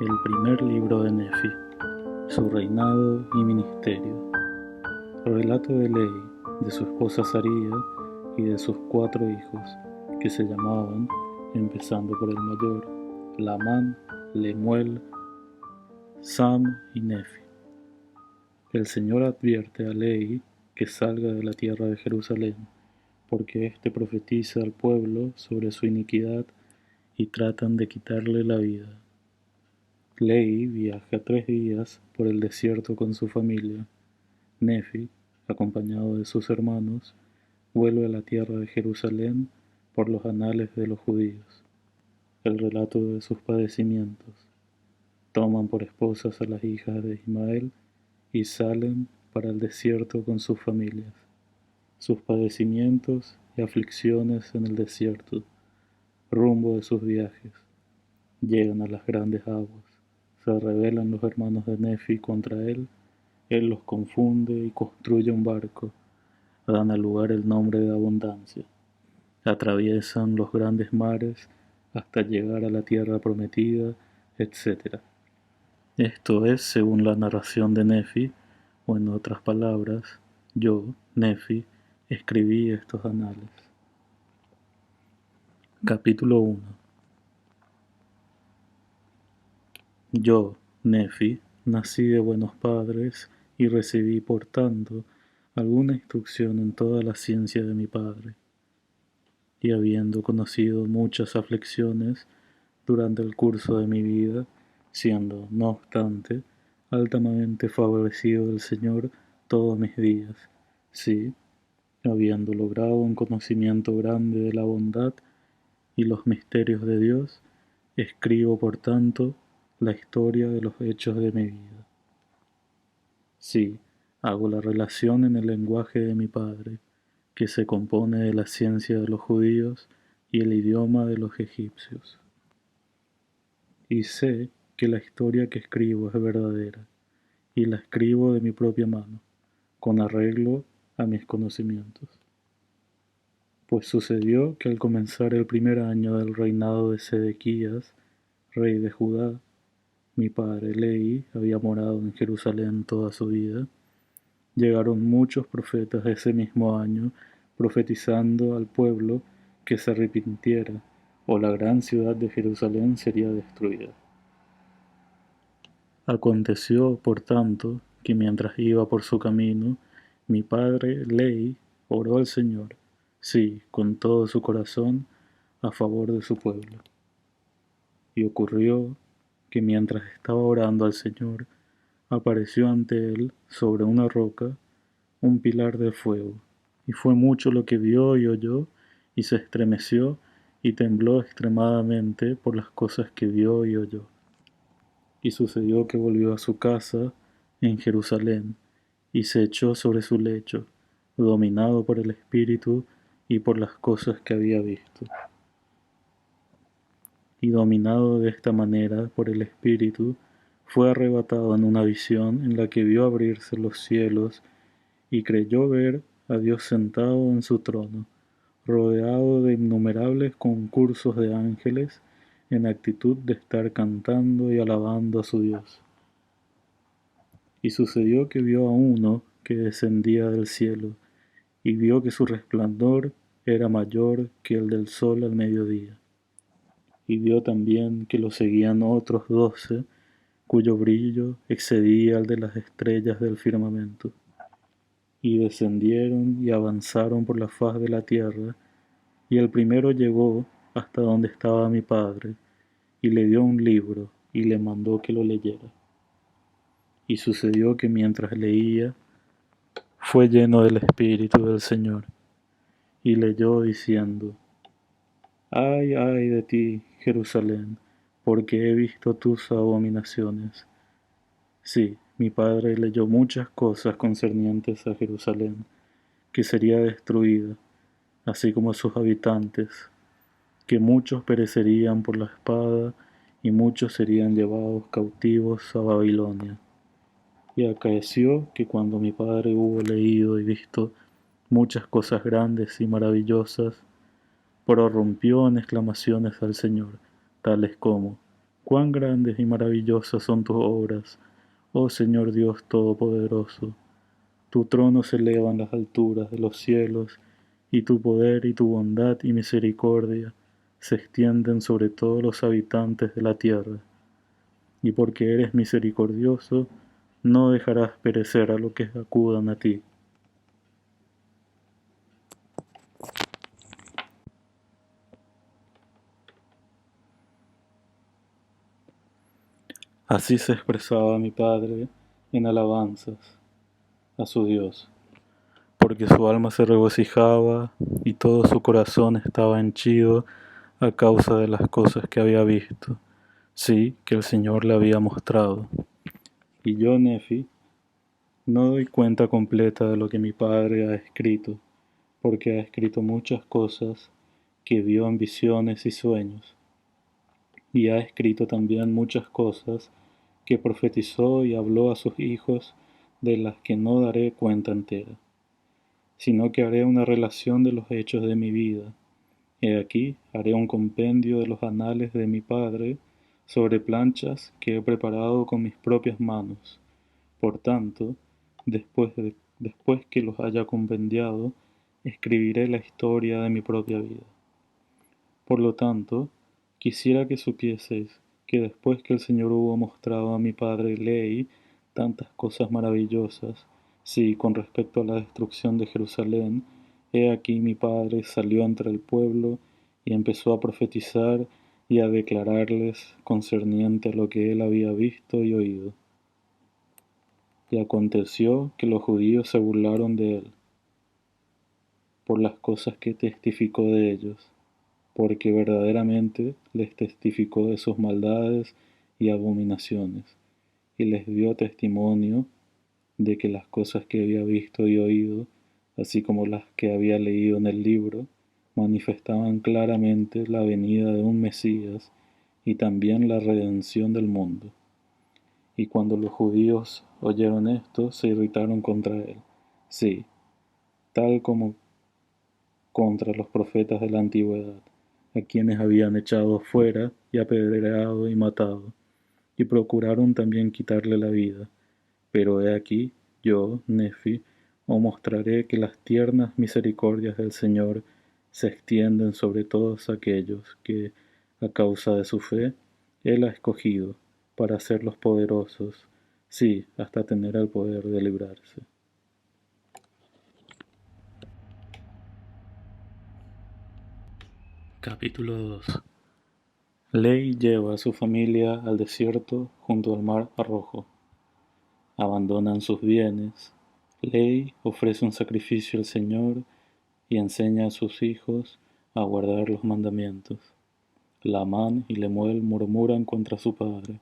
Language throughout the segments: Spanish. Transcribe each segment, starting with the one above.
El primer libro de Nefi, su reinado y ministerio. Relato de Lehi, de su esposa Saría y de sus 4 hijos, que se llamaban, empezando por el mayor, Lamán, Lemuel, Sam y Nefi. El Señor advierte a Lehi que salga de la tierra de Jerusalén, porque éste profetiza al pueblo sobre su iniquidad y tratan de quitarle la vida. Lehi viaja 3 días por el desierto con su familia. Nefi, acompañado de sus hermanos, vuelve a la tierra de Jerusalén por los anales de los judíos. El relato de sus padecimientos. Toman por esposas a las hijas de Ismael y salen para el desierto con sus familias. Sus padecimientos y aflicciones en el desierto, rumbo de sus viajes. Llegan a las grandes aguas. Se rebelan los hermanos de Nefi contra él los confunde y construye un barco. Dan al lugar el nombre de Abundancia. Atraviesan los grandes mares hasta llegar a la tierra prometida, etc. Esto es según la narración de Nefi, o en otras palabras, yo, Nefi, escribí estos anales. Capítulo 1. Yo, Nefi, nací de buenos padres y recibí, por tanto, alguna instrucción en toda la ciencia de mi padre. Y habiendo conocido muchas aflicciones durante el curso de mi vida, siendo, no obstante, altamente favorecido del Señor todos mis días, sí, habiendo logrado un conocimiento grande de la bondad y los misterios de Dios, escribo, por tanto, la historia de los hechos de mi vida. Sí, hago la relación en el lenguaje de mi padre, que se compone de la ciencia de los judíos y el idioma de los egipcios. Y sé que la historia que escribo es verdadera, y la escribo de mi propia mano, con arreglo a mis conocimientos. Pues sucedió que al comenzar el primer año del reinado de Sedequías, rey de Judá, mi padre Lehi había morado en Jerusalén toda su vida. Llegaron muchos profetas ese mismo año, profetizando al pueblo que se arrepintiera, o la gran ciudad de Jerusalén sería destruida. Aconteció, por tanto, que mientras iba por su camino, mi padre Lehi oró al Señor, sí, con todo su corazón, a favor de su pueblo. Y ocurrió que mientras estaba orando al Señor, apareció ante él, sobre una roca, un pilar de fuego, y fue mucho lo que vio y oyó, y se estremeció y tembló extremadamente por las cosas que vio y oyó. Y sucedió que volvió a su casa en Jerusalén, y se echó sobre su lecho, dominado por el Espíritu y por las cosas que había visto. Y dominado de esta manera por el Espíritu, fue arrebatado en una visión en la que vio abrirse los cielos y creyó ver a Dios sentado en su trono, rodeado de innumerables concursos de ángeles en actitud de estar cantando y alabando a su Dios. Y sucedió que vio a uno que descendía del cielo, y vio que su resplandor era mayor que el del sol al mediodía. Y vio también que lo seguían otros 12, cuyo brillo excedía al de las estrellas del firmamento. Y descendieron y avanzaron por la faz de la tierra, y el primero llegó hasta donde estaba mi padre, y le dio un libro, y le mandó que lo leyera. Y sucedió que mientras leía, fue lleno del Espíritu del Señor, y leyó diciendo: Ay, ay de ti, Jerusalén, porque he visto tus abominaciones. Sí, mi padre leyó muchas cosas concernientes a Jerusalén, que sería destruida, así como sus habitantes, que muchos perecerían por la espada y muchos serían llevados cautivos a Babilonia. Y acaeció que cuando mi padre hubo leído y visto muchas cosas grandes y maravillosas, prorrumpió en exclamaciones al Señor, tales como: cuán grandes y maravillosas son tus obras, oh Señor Dios Todopoderoso. Tu trono se eleva en las alturas de los cielos, y tu poder y tu bondad y misericordia se extienden sobre todos los habitantes de la tierra. Y porque eres misericordioso, no dejarás perecer a los que acudan a ti. Así se expresaba mi padre en alabanzas a su Dios, porque su alma se regocijaba y todo su corazón estaba henchido a causa de las cosas que había visto, sí, que el Señor le había mostrado. Y yo, Nefi, no doy cuenta completa de lo que mi padre ha escrito, porque ha escrito muchas cosas que vio en visiones y sueños, y ha escrito también muchas cosas que profetizó y habló a sus hijos, de las que no daré cuenta entera, sino que haré una relación de los hechos de mi vida. He aquí, haré un compendio de los anales de mi padre sobre planchas que he preparado con mis propias manos. Por tanto, después que los haya compendiado, escribiré la historia de mi propia vida. Por lo tanto, quisiera que supieseis que después que el Señor hubo mostrado a mi padre ley tantas cosas maravillosas, sí, con respecto a la destrucción de Jerusalén, he aquí mi padre salió entre el pueblo y empezó a profetizar y a declararles concerniente a lo que él había visto y oído. Y aconteció que los judíos se burlaron de él por las cosas que testificó de ellos, porque verdaderamente les testificó de sus maldades y abominaciones, y les dio testimonio de que las cosas que había visto y oído, así como las que había leído en el libro, manifestaban claramente la venida de un Mesías y también la redención del mundo. Y cuando los judíos oyeron esto, se irritaron contra él, sí, tal como contra los profetas de la antigüedad, a quienes habían echado fuera y apedreado y matado, y procuraron también quitarle la vida. Pero he aquí, yo, Nefi, os mostraré que las tiernas misericordias del Señor se extienden sobre todos aquellos que, a causa de su fe, Él ha escogido para hacerlos poderosos, sí, hasta tener el poder de librarse. Capítulo 2. Ley lleva a su familia al desierto junto al mar Rojo. Abandonan sus bienes. Ley ofrece un sacrificio al Señor y enseña a sus hijos a guardar los mandamientos. Lamán y Lemuel murmuran contra su padre.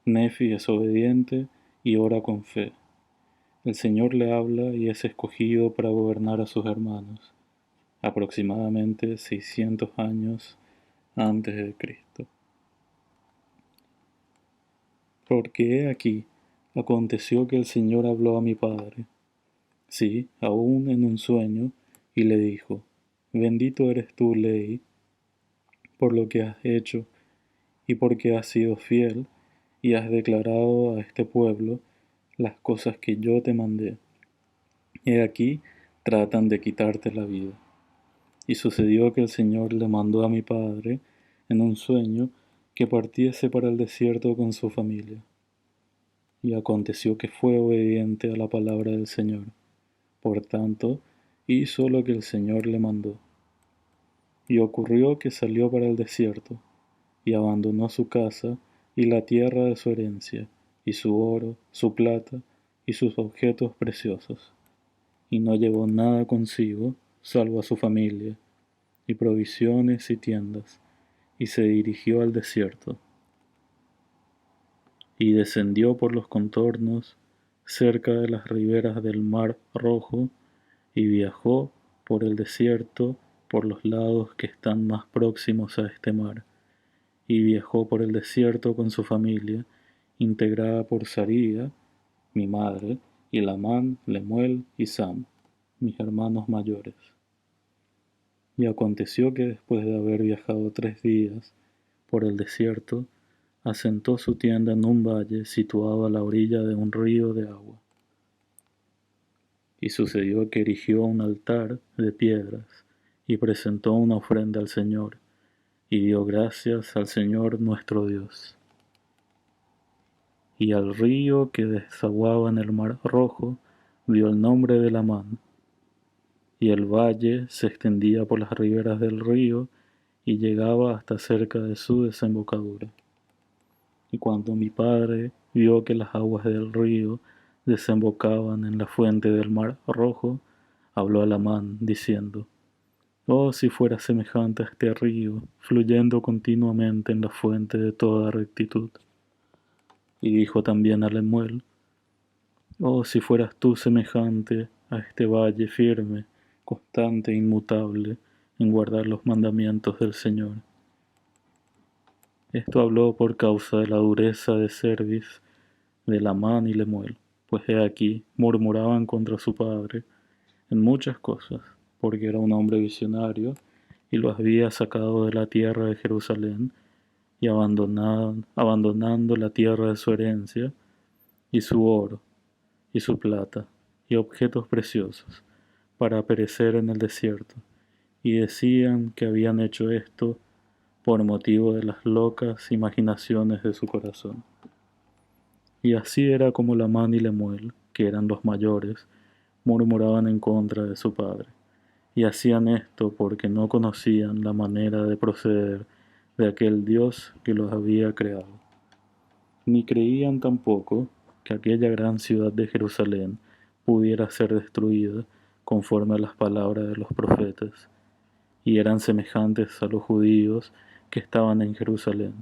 Nefi es obediente y ora con fe. El Señor le habla y es escogido para gobernar a sus hermanos, aproximadamente 600 años antes de Cristo. Porque he aquí, aconteció que el Señor habló a mi padre, sí, aún en un sueño, y le dijo, bendito eres tú, Ley, por lo que has hecho, y porque has sido fiel, y has declarado a este pueblo las cosas que yo te mandé. He aquí, tratan de quitarte la vida. Y sucedió que el Señor le mandó a mi padre, en un sueño, que partiese para el desierto con su familia. Y aconteció que fue obediente a la palabra del Señor. Por tanto, hizo lo que el Señor le mandó. Y ocurrió que salió para el desierto, y abandonó su casa y la tierra de su herencia, y su oro, su plata, y sus objetos preciosos. Y no llevó nada consigo, salvo a su familia, y provisiones y tiendas, y se dirigió al desierto. Y descendió por los contornos, cerca de las riberas del mar Rojo, y viajó por el desierto por los lados que están más próximos a este mar, y viajó por el desierto con su familia, integrada por Saría, mi madre, y Lamán, Lemuel y Sam, mis hermanos mayores. Y aconteció que después de haber viajado 3 días por el desierto, asentó su tienda en un valle situado a la orilla de un río de agua. Y sucedió que erigió un altar de piedras y presentó una ofrenda al Señor, y dio gracias al Señor nuestro Dios. Y al río que desaguaba en el mar Rojo dio el nombre de Lamán, y el valle se extendía por las riberas del río y llegaba hasta cerca de su desembocadura. Y cuando mi padre vio que las aguas del río desembocaban en la fuente del mar Rojo, habló a Lamán, diciendo: Oh, si fuera semejante a este río, fluyendo continuamente en la fuente de toda rectitud. Y dijo también a Lemuel: Oh, si fueras tú semejante a este valle firme, constante e inmutable en guardar los mandamientos del Señor. Esto habló por causa de la dureza de cerviz de Lamán y Lemuel, pues he aquí murmuraban contra su padre en muchas cosas, porque era un hombre visionario y los había sacado de la tierra de Jerusalén y abandonando la tierra de su herencia y su oro y su plata y objetos preciosos para perecer en el desierto, y decían que habían hecho esto por motivo de las locas imaginaciones de su corazón. Y así era como Lamán y Lemuel, que eran los mayores, murmuraban en contra de su padre, y hacían esto porque no conocían la manera de proceder de aquel Dios que los había creado, ni creían tampoco que aquella gran ciudad de Jerusalén pudiera ser destruida conforme a las palabras de los profetas, y eran semejantes a los judíos que estaban en Jerusalén,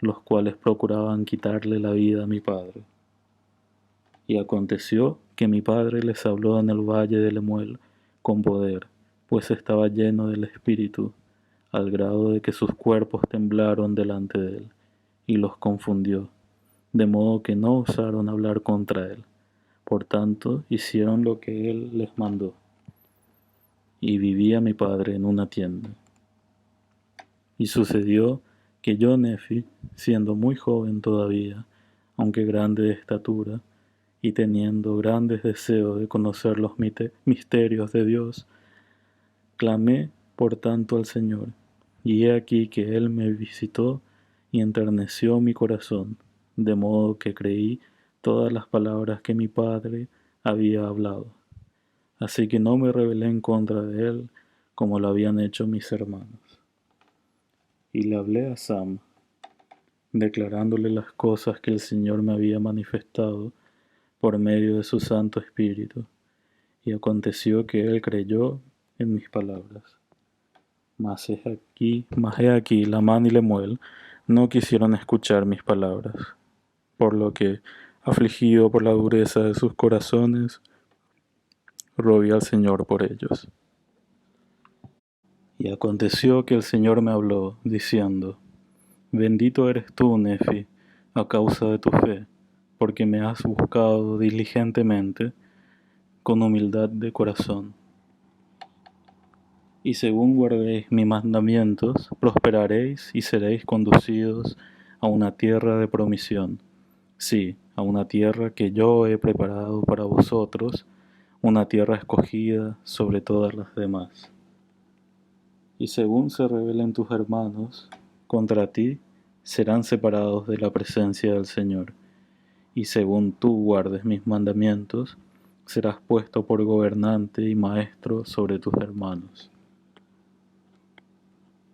los cuales procuraban quitarle la vida a mi padre. Y aconteció que mi padre les habló en el valle de Lemuel con poder, pues estaba lleno del Espíritu, al grado de que sus cuerpos temblaron delante de él, y los confundió, de modo que no osaron hablar contra él. Por tanto, hicieron lo que él les mandó. Y vivía mi padre en una tienda. Y sucedió que yo, Nefi, siendo muy joven todavía, aunque grande de estatura, y teniendo grandes deseos de conocer los misterios de Dios, clamé por tanto al Señor, y he aquí que Él me visitó y enterneció mi corazón, de modo que creí todas las palabras que mi padre había hablado. Así que no me rebelé en contra de Él como lo habían hecho mis hermanos. Y le hablé a Sam, declarándole las cosas que el Señor me había manifestado por medio de su Santo Espíritu, y aconteció que él creyó en mis palabras. Mas he aquí, Lamán y Lemuel no quisieron escuchar mis palabras, por lo que, afligido por la dureza de sus corazones, rogué al Señor por ellos. Y aconteció que el Señor me habló, diciendo: Bendito eres tú, Nefi, a causa de tu fe, porque me has buscado diligentemente, con humildad de corazón. Y según guardéis mis mandamientos, prosperaréis y seréis conducidos a una tierra de promisión, sí, a una tierra que yo he preparado para vosotros, una tierra escogida sobre todas las demás. Y según se rebelen tus hermanos contra ti, serán separados de la presencia del Señor. Y según tú guardes mis mandamientos, serás puesto por gobernante y maestro sobre tus hermanos.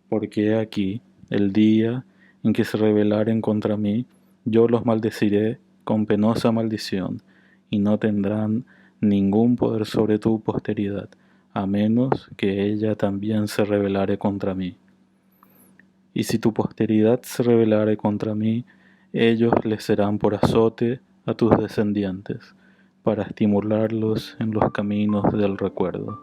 Porque he aquí, el día en que se rebelaren contra mí, yo los maldeciré con penosa maldición, y no tendrán ningún poder sobre tu posteridad, a menos que ella también se rebelare contra mí. Y si tu posteridad se rebelare contra mí, ellos les serán por azote a tus descendientes, para estimularlos en los caminos del recuerdo.